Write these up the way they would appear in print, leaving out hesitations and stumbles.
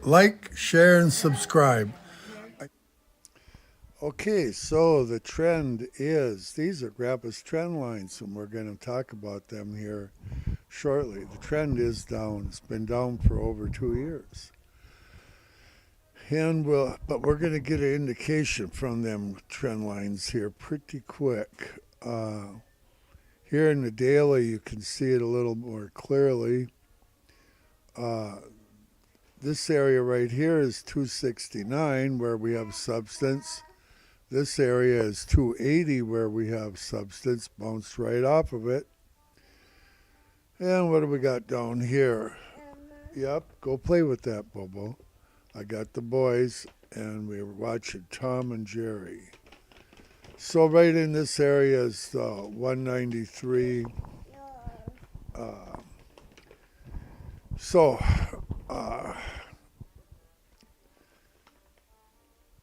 Like, share, and subscribe. Okay, so the trend is these are Grandpa's trend lines, and we're going to talk about them here shortly. The trend is down. It's been down for over 2 years. But we're going to get an indication from them trend lines here pretty quick. Here in the daily, you can see it a little more clearly. Uh, this area right here is 269 where we have substance. This area is 280 where we have substance, bounced right off of it. And what do we got down here? Yep, go play with that, Bobo. I got the boys, and we were watching Tom and Jerry. So right in this area is 193. Uh, so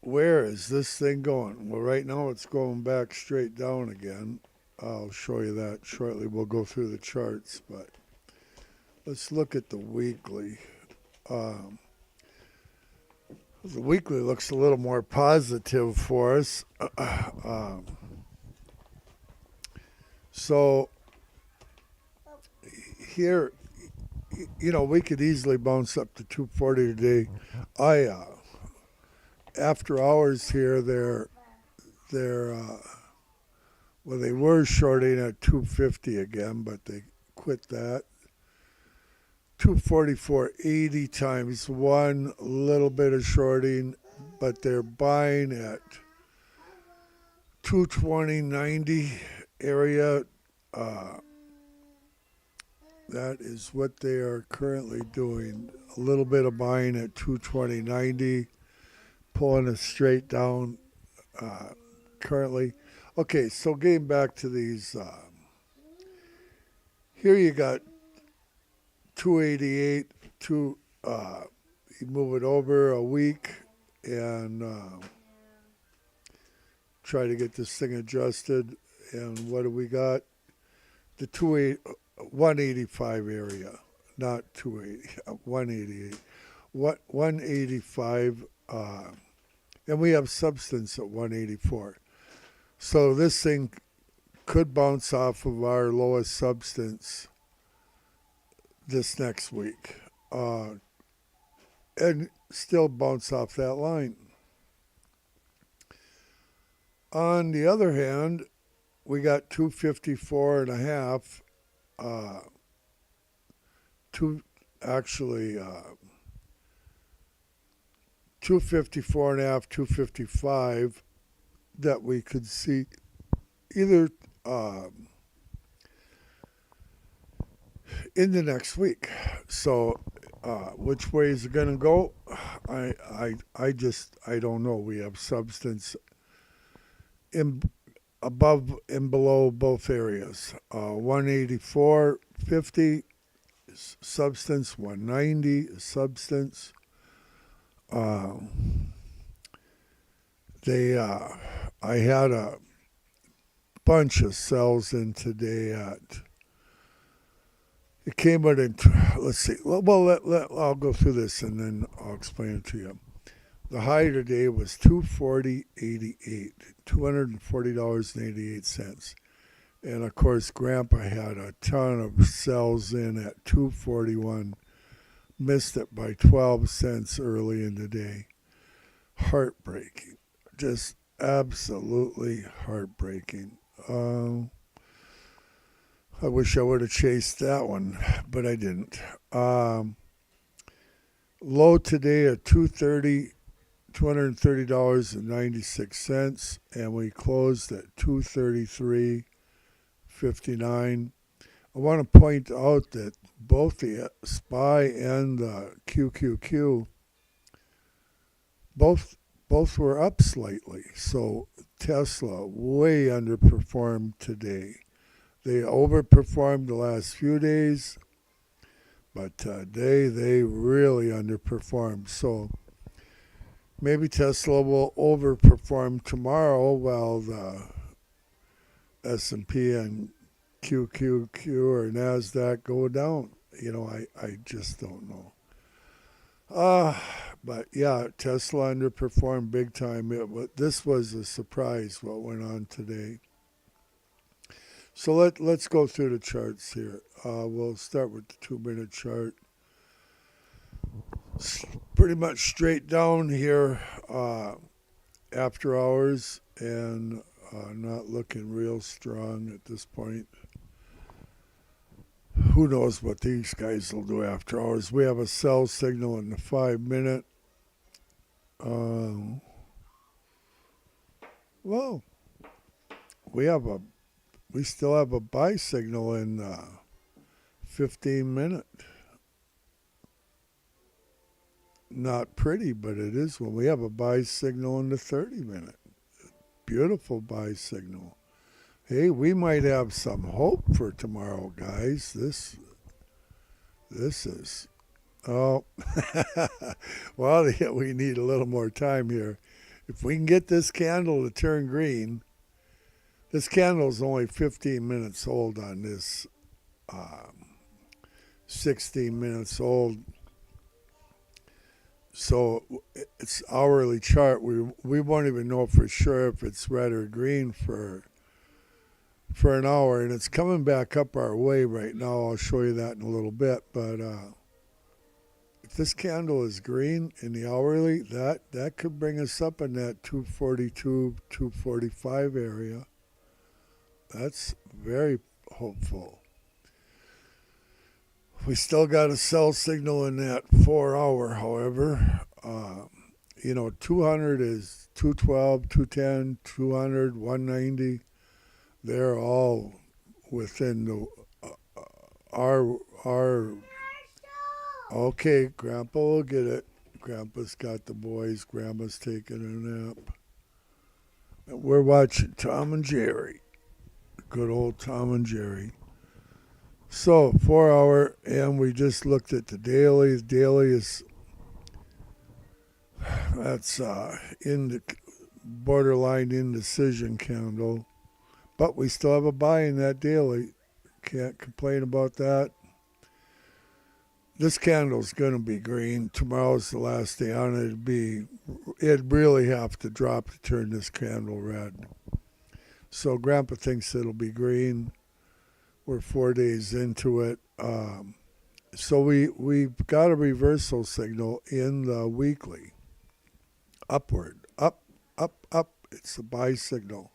where is this thing going? Well, right now it's going back straight down again. I'll show you that shortly. We'll go through the charts, but let's look at the weekly. The weekly looks a little more positive for us. So here, we could easily bounce up to 240 today. After hours here, they were shorting at 250 again, but they quit that. 244.80 times one, a little bit of shorting, but they're buying at 220.90 area. That is what they are currently doing. A little bit of buying at 220.90, pulling it straight down currently. Okay, so getting back to these, here you got 288. You move it over a week and try to get this thing adjusted. And what do we got? The 185 area, not 280, 188. 185, and we have substance at 184. So this thing could bounce off of our lowest substance this next week and still bounce off that line. On the other hand, we got 254 and a half, two actually 254 and a half, 255 that we could see either in the next week. So which way is it going to go? I don't know. We have substance in above and below both areas. 184.50 substance, 190 substance. I had a bunch of cells in today at. It came out in. Let's see. I'll go through this and then I'll explain it to you. The high today was $240.88, $240.88. And of course, Grandpa had a ton of cells in at 241. Missed it by 12 cents early in the day. Heartbreaking. Just absolutely heartbreaking. I wish I would have chased that one, but I didn't. Low today at $230.96, and we closed at 233.59. I want to point out that both the SPY and the QQQ both were up slightly. So Tesla way underperformed today. They overperformed the last few days, but today they really underperformed. So maybe Tesla will overperform tomorrow while the S&P and QQQ or NASDAQ go down. I just don't know. But yeah, Tesla underperformed big time. This was a surprise what went on today. So let's go through the charts here. We'll start with the 2-minute chart. Pretty much straight down here after hours and not looking real strong at this point. Who knows what these guys will do after hours. We have a sell signal in the 5-minute. Well, we still have a buy signal in 15-minute. Not pretty, but it is when we have a buy signal in the 30-minute. Beautiful buy signal. Hey, we might have some hope for tomorrow, guys. This is, oh, well, yeah, we need a little more time here. If we can get this candle to turn green, this candle is only 15 minutes old on this 16 minutes old. So it's hourly chart. We won't even know for sure if it's red or green for an hour, and it's coming back up our way right now. I'll show you that in a little bit. But if this candle is green in the hourly, that could bring us up in that 242, 245 area. That's very hopeful. We still got a sell signal in that 4-hour, however. 200 is 212, 210, 200, 190. They're all within our. Okay, Grandpa will get it. Grandpa's got the boys. Grandma's taking a nap. And we're watching Tom and Jerry. Good old Tom and Jerry. So 4-hour, and we just looked at the daily. The daily is that's in the borderline indecision candle, but we still have a buy in that daily. Can't complain about that. This candle's going to be green. Tomorrow's the last day on it. It'd really have to drop to turn this candle red. So Grandpa thinks it'll be green. We're 4 days into it. So we've got a reversal signal in the weekly. Upward. Up, up, up. It's a buy signal.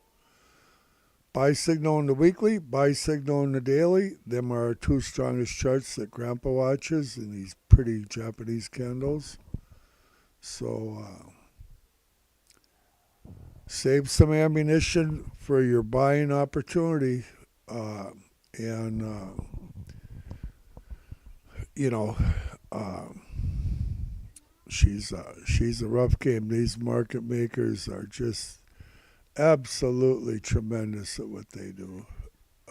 Buy signal in the weekly, buy signal in the daily. Them are our two strongest charts that Grandpa watches in these pretty Japanese candles. So save some ammunition for your buying opportunity. She's a rough game. These market makers are just absolutely tremendous at what they do.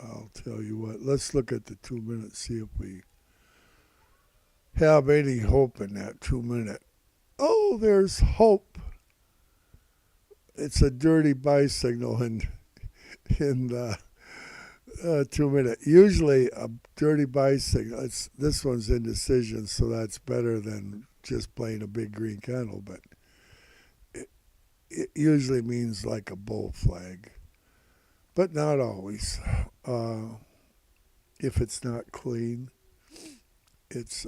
I'll tell you what. Let's look at the 2-minute, see if we have any hope in that 2-minute. Oh, there's hope. It's a dirty buy signal in the 2-minute. Usually a dirty buy signal. This one's indecision, so that's better than just playing a big green candle, but it usually means like a bull flag, but not always. If it's not clean, it's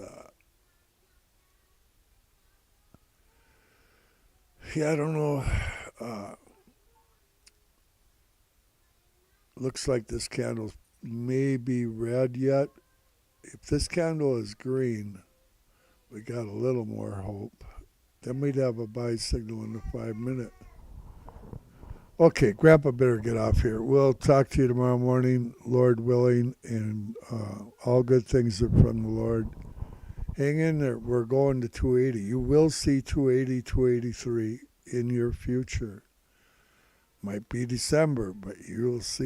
I don't know. Looks like this candle may be red yet. If this candle is green, we got a little more hope. Then we'd have a buy signal in the 5-minute. Okay, Grandpa better get off here. We'll talk to you tomorrow morning, Lord willing, and all good things are from the Lord. Hang in there. We're going to 280. You will see 280, 283 in your future. Might be December, but you'll see.